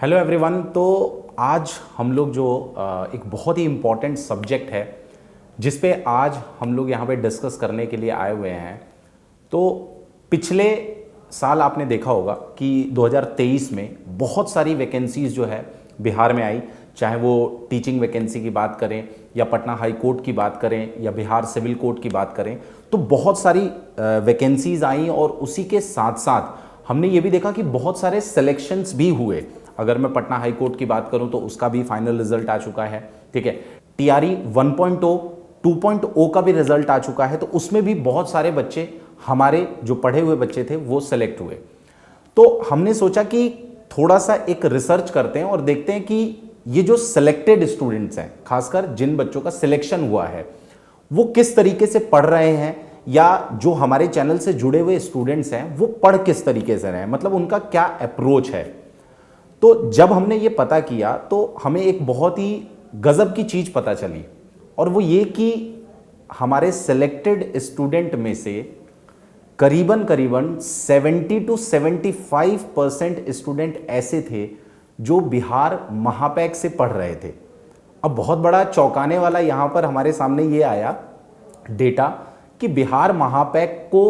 Hello everyone. तो आज हम लोग जो एक बहुत ही इम्पॉर्टेंट सब्जेक्ट है जिस पे आज हम लोग यहाँ पे डिस्कस करने के लिए आए हुए हैं। तो पिछले साल आपने देखा होगा कि 2023 में बहुत सारी वैकेंसीज़ जो है बिहार में आई, चाहे वो टीचिंग वैकेंसी की बात करें या पटना हाई कोर्ट की बात करें या बिहार सिविल कोर्ट की बात करें, तो बहुत सारी वैकेंसीज़ आई और उसी के साथ साथ हमने ये भी देखा कि बहुत सारे सिलेक्शंस भी हुए। अगर मैं पटना हाई कोर्ट की बात करूं तो उसका भी फाइनल रिजल्ट आ चुका है, ठीक है। टीआरई 1.0 2.0 का भी रिजल्ट आ चुका है, तो उसमें भी बहुत सारे बच्चे हमारे जो पढ़े हुए बच्चे थे वो सेलेक्ट हुए। तो हमने सोचा कि थोड़ा सा एक रिसर्च करते हैं और देखते हैं कि ये जो सिलेक्टेड स्टूडेंट्स हैं, खासकर जिन बच्चों का सिलेक्शन हुआ है, वो किस तरीके से पढ़ रहे हैं, या जो हमारे चैनल से जुड़े हुए स्टूडेंट्स हैं वो पढ़ किस तरीके से रहे हैं, मतलब उनका क्या अप्रोच है। तो जब हमने ये पता किया तो हमें एक बहुत ही गजब की चीज पता चली, और वो ये कि हमारे सिलेक्टेड स्टूडेंट में से करीबन करीबन 70 to 75% स्टूडेंट ऐसे थे जो बिहार महापैक से पढ़ रहे थे। अब बहुत बड़ा चौंकाने वाला यहां पर हमारे सामने ये आया डेटा कि बिहार महापैक को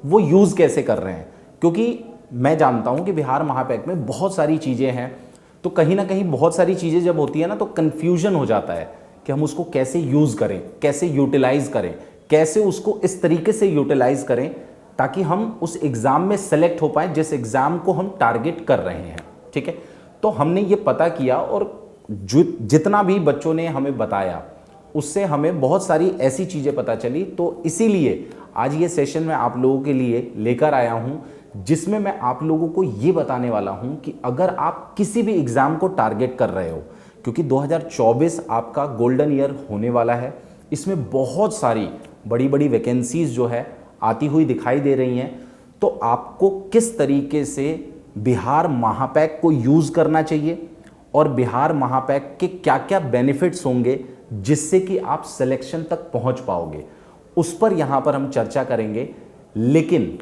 वो यूज कैसे कर रहे हैं, क्योंकि मैं जानता हूं कि बिहार महापैक में बहुत सारी चीजें हैं। तो कहीं ना कहीं बहुत सारी चीजें जब होती है ना तो कंफ्यूजन हो जाता है कि हम उसको कैसे यूज करें, कैसे यूटिलाइज करें, कैसे उसको इस तरीके से यूटिलाइज करें ताकि हम उस एग्जाम में सेलेक्ट हो पाए जिस एग्जाम को हम टारगेट कर रहे हैं, ठीक है। तो हमने ये पता किया और जितना भी बच्चों ने हमें बताया उससे हमें बहुत सारी ऐसी चीजें पता चली। तो इसीलिए आज ये सेशन मैं आप लोगों के लिए लेकर आया हूं जिसमें मैं आप लोगों को ये बताने वाला हूं कि अगर आप किसी भी एग्जाम को टारगेट कर रहे हो, क्योंकि 2024 आपका गोल्डन ईयर होने वाला है, इसमें बहुत सारी बड़ी बड़ी वैकेंसीज जो है आती हुई दिखाई दे रही हैं, तो आपको किस तरीके से बिहार महापैक को यूज करना चाहिए और बिहार महापैक के क्या क्या बेनिफिट्स होंगे जिससे कि आप सिलेक्शन तक पहुंच पाओगे, उस पर यहां पर हम चर्चा करेंगे। लेकिन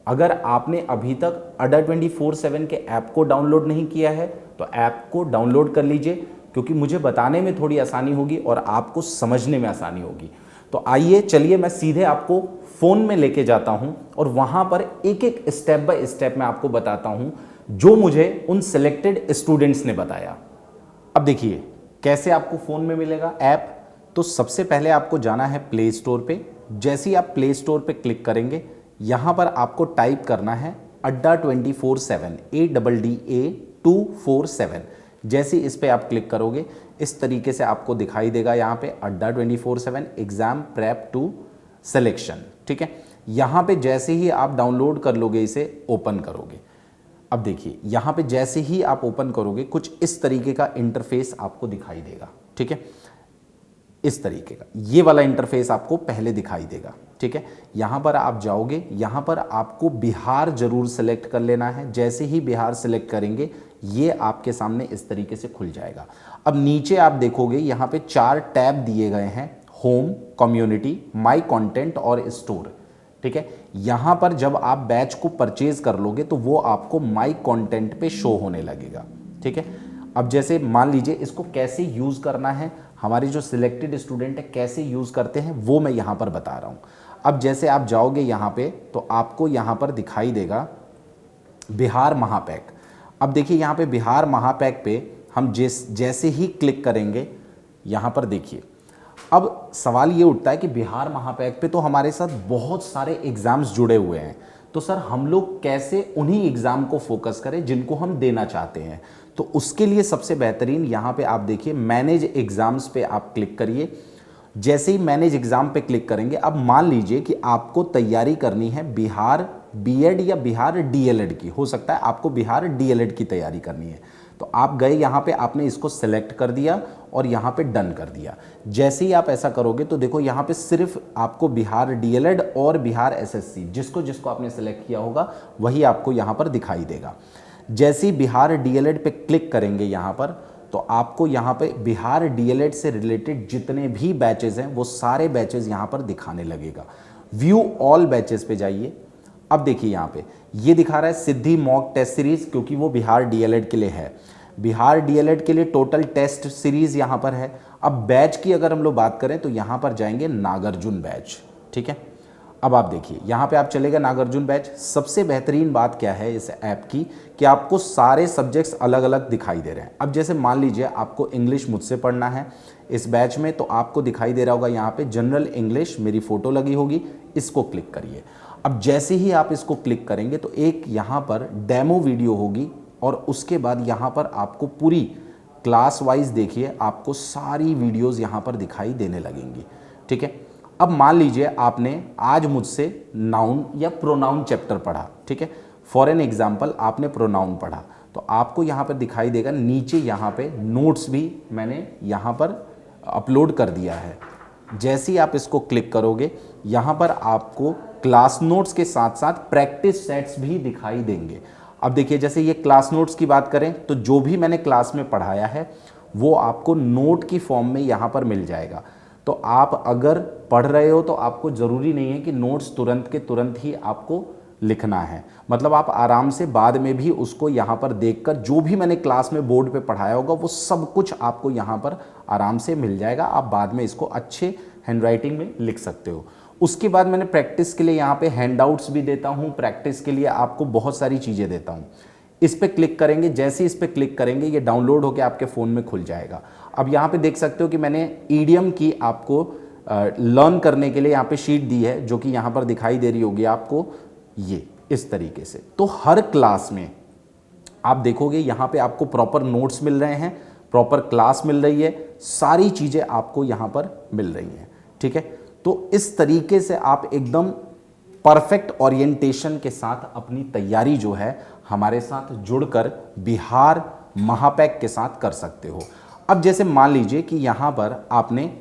अगर आपने अभी तक अड्डा 24/7 के ऐप को डाउनलोड नहीं किया है तो ऐप को डाउनलोड कर लीजिए, क्योंकि मुझे बताने में थोड़ी आसानी होगी और आपको समझने में आसानी होगी। तो आइए चलिए मैं सीधे आपको फोन में लेके जाता हूं और वहां पर एक एक स्टेप बाय स्टेप मैं आपको बताता हूं जो मुझे उन सिलेक्टेड स्टूडेंट्स ने बताया। अब देखिए कैसे आपको फोन में मिलेगा ऐप। तो सबसे पहले आपको जाना है प्ले स्टोर पे। जैसे ही आप प्ले स्टोर पे क्लिक करेंगे, यहां पर आपको टाइप करना है अड्डा 24/7 ADDA 247। जैसे इस पे आप क्लिक करोगे इस तरीके से आपको दिखाई देगा यहाँ पे अड्डा 24/7 एग्जाम प्रेप टू सिलेक्शन, ठीक है। यहाँ पे जैसे ही आप डाउनलोड कर लोगे, इसे ओपन करोगे, अब देखिए यहाँ पे जैसे ही आप ओपन करोगे कुछ इस तरीके का इंटरफेस आपको दिखाई देगा, ठीक है। इस तरीके का ये वाला इंटरफेस आपको पहले दिखाई देगा, ठीक है। यहां पर आप जाओगे, यहां पर आपको बिहार जरूर सेलेक्ट कर लेना है। जैसे ही बिहार सेलेक्ट करेंगे ये आपके सामने इस तरीके से खुल जाएगा। अब नीचे आप देखोगे यहां पे 4 टैब दिए गए हैं, होम, कम्युनिटी, माई कंटेंट और स्टोर, ठीक है। यहां पर जब आप बैच को परचेज कर लोगे तो वो आपको माई कंटेंट पे शो होने लगेगा, ठीक है। अब जैसे मान लीजिए इसको कैसे यूज करना है, हमारे जो सिलेक्टेड स्टूडेंट है कैसे यूज करते हैं वो मैं यहां पर बता रहा हूं। अब जैसे आप जाओगे यहां पे तो आपको यहां पर दिखाई देगा बिहार महापैक। अब देखिए यहां पे बिहार महापैक पे हम जैसे ही क्लिक करेंगे, यहां पर देखिए अब सवाल ये उठता है कि बिहार महापैक पे तो हमारे साथ बहुत सारे एग्जाम्स जुड़े हुए हैं, तो सर हम लोग कैसे उन्हीं एग्जाम को फोकस करें जिनको हम देना चाहते हैं। तो उसके लिए सबसे बेहतरीन यहां पे आप देखिए मैनेज एग्जाम्स पे आप क्लिक करिए। जैसे ही मैनेज एग्जाम पे क्लिक करेंगे, अब मान लीजिए कि आपको तैयारी करनी है बिहार बीएड या बिहार डीएलएड की, हो सकता है आपको बिहार डीएलएड की तैयारी करनी है, तो आप गए यहाँ पे, आपने इसको सेलेक्ट कर दिया और यहाँ पे डन कर दिया। जैसे ही आप ऐसा करोगे तो देखो यहाँ पे सिर्फ आपको बिहार डीएलएड और बिहार एसएससी जिसको जिसको आपने सेलेक्ट किया होगा वही आपको यहाँ पर दिखाई देगा। जैसे ही बिहार डीएलएड पे क्लिक करेंगे यहाँ पर, तो आपको यहाँ पे बिहार डीएलएड से रिलेटेड जितने भी बैचेज हैं वो सारे बैचेज यहाँ पर दिखाने लगेगा। व्यू ऑल बैचेज पे जाइए। अब देखिए यहाँ पे ये दिखा रहा है सिद्धि मॉक टेस्ट सीरीज, क्योंकि वो बिहार डीएलएड के लिए है। बिहार डीएलएड के लिए टोटल टेस्ट सीरीज यहाँ पर है। अब बैच की अगर हम लोग बात करें तो यहाँ पर जाएंगे नागार्जुन बैच, ठीक है। अब आप देखिए यहाँ पे आप चलेगा नागार्जुन बैच। सबसे बेहतरीन बात क्या है इस ऐप की कि आपको सारे सब्जेक्ट्स अलग अलग दिखाई दे रहे हैं। अब जैसे मान लीजिए आपको इंग्लिश मुझसे पढ़ना है इस बैच में, तो आपको दिखाई दे रहा होगा यहाँ पे जनरल इंग्लिश, मेरी फ़ोटो लगी होगी, इसको क्लिक करिए। अब जैसे ही आप इसको क्लिक करेंगे तो एक यहाँ पर डेमो वीडियो होगी और उसके बाद यहाँ पर आपको पूरी क्लास वाइज देखिए आपको सारी वीडियोज़ यहाँ पर दिखाई देने लगेंगी, ठीक है। अब मान लीजिए आपने आज मुझसे नाउन या प्रोनाउन चैप्टर पढ़ा, ठीक है। फॉर एन एग्जाम्पल आपने प्रोनाउन पढ़ा तो आपको यहाँ पर दिखाई देगा नीचे यहाँ पे नोट्स भी मैंने यहाँ पर अपलोड कर दिया है। जैसे ही आप इसको क्लिक करोगे यहाँ पर आपको क्लास नोट्स के साथ साथ प्रैक्टिस सेट्स भी दिखाई देंगे। अब देखिए जैसे ये क्लास नोट्स की बात करें तो जो भी मैंने क्लास में पढ़ाया है वो आपको नोट की फॉर्म में यहाँ पर मिल जाएगा। तो आप अगर पढ़ रहे हो तो आपको ज़रूरी नहीं है कि नोट्स तुरंत के तुरंत ही आपको लिखना है, मतलब आप आराम से बाद में भी उसको यहाँ पर देखकर जो भी मैंने क्लास में बोर्ड पे पढ़ाया होगा वो सब कुछ आपको यहाँ पर आराम से मिल जाएगा। आप बाद में इसको अच्छे हैंडराइटिंग में लिख सकते हो। उसके बाद मैंने प्रैक्टिस के लिए यहाँ पे हैंडआउट्स भी देता हूँ, प्रैक्टिस के लिए आपको बहुत सारी चीज़ें देता हूँ। इस पर क्लिक करेंगे, जैसे इस पर क्लिक करेंगे ये डाउनलोड होकर आपके फ़ोन में खुल जाएगा। अब यहाँ पे देख सकते हो कि मैंने ईडियम की आपको लर्न करने के लिए यहाँ पे शीट दी है जो कि यहाँ पर दिखाई दे रही होगी आपको ये इस तरीके से। तो हर क्लास में आप देखोगे यहाँ पे आपको प्रॉपर नोट्स मिल रहे हैं, प्रॉपर क्लास मिल रही है, सारी चीज़ें आपको यहाँ पर मिल रही हैं, ठीक है। तो इस तरीके से आप एकदम परफेक्ट ओरिएंटेशन के साथ अपनी तैयारी जो है हमारे साथ जुड़कर बिहार महापैक के साथ कर सकते हो। अब जैसे मान लीजिए कि यहाँ पर आपने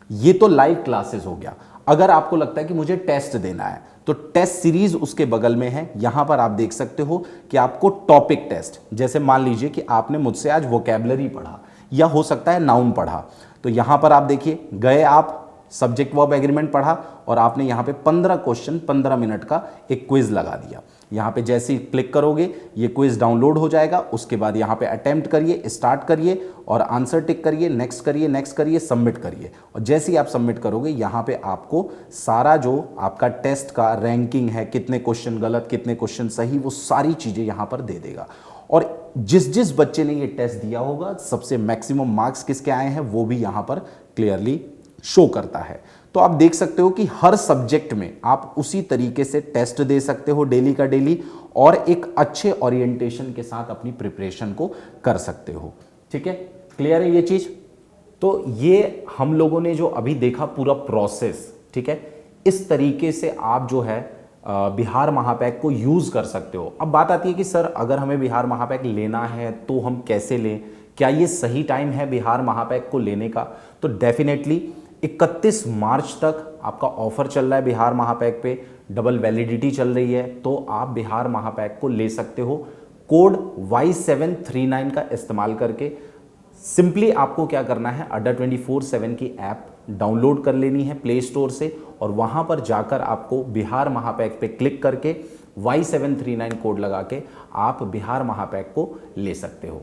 ये तो लाइव क्लासेस हो गया। अगर आपको लगता है कि मुझे टेस्ट देना है तो टेस्ट सीरीज उसके बगल में है। यहाँ पर आप देख सकते हो कि आपको टॉपिक टेस्ट, जैसे मान लीजिए कि आपने मुझसे आज वोकैबुलरी पढ़ा या हो सकता है नाउन पढ़ा, तो यहाँ पर आप देखिए गए आप सब्जेक्ट वर्ब एग्रीमेंट पढ़ा और आपने यहाँ पे 15 क्वेश्चन 15 मिनट का एक क्विज लगा दिया। यहाँ पे जैसे ही क्लिक करोगे ये क्विज डाउनलोड हो जाएगा। उसके बाद यहाँ पे अटेम्प्ट करिए, स्टार्ट करिए और आंसर टिक करिए, नेक्स्ट करिए, नेक्स्ट करिए, सबमिट करिए। और जैसे ही आप सबमिट करोगे यहाँ पे आपको सारा जो आपका टेस्ट का रैंकिंग है, कितने क्वेश्चन गलत कितने क्वेश्चन सही, वो सारी चीज़ें यहाँ पर दे देगा। और जिस जिस बच्चे ने ये टेस्ट दिया होगा सबसे मैक्सिमम मार्क्स किसके आए हैं वो भी यहाँ पर क्लियरली शो करता है। तो आप देख सकते हो कि हर सब्जेक्ट में आप उसी तरीके से टेस्ट दे सकते हो डेली का डेली और एक अच्छे ओरिएंटेशन के साथ अपनी प्रिपरेशन को कर सकते हो, ठीक है। क्लियर है ये चीज? तो ये हम लोगों ने जो अभी देखा पूरा प्रोसेस, ठीक है, इस तरीके से आप जो है बिहार महापैक को यूज कर सकते हो। अब बात आती है कि सर अगर हमें बिहार महापैक लेना है तो हम कैसे लें, क्या ये सही टाइम है बिहार महापैक को लेने का? तो डेफिनेटली 31 मार्च तक आपका ऑफर चल रहा है बिहार महापैक पे, डबल वैलिडिटी चल रही है, तो आप बिहार महापैक को ले सकते हो कोड Y739 का इस्तेमाल करके। सिंपली आपको क्या करना है, अड्डा 24/7 की ऐप डाउनलोड कर लेनी है प्ले स्टोर से और वहां पर जाकर आपको बिहार महापैक पे क्लिक करके Y739 कोड लगा के आप बिहार महापैक को ले सकते हो।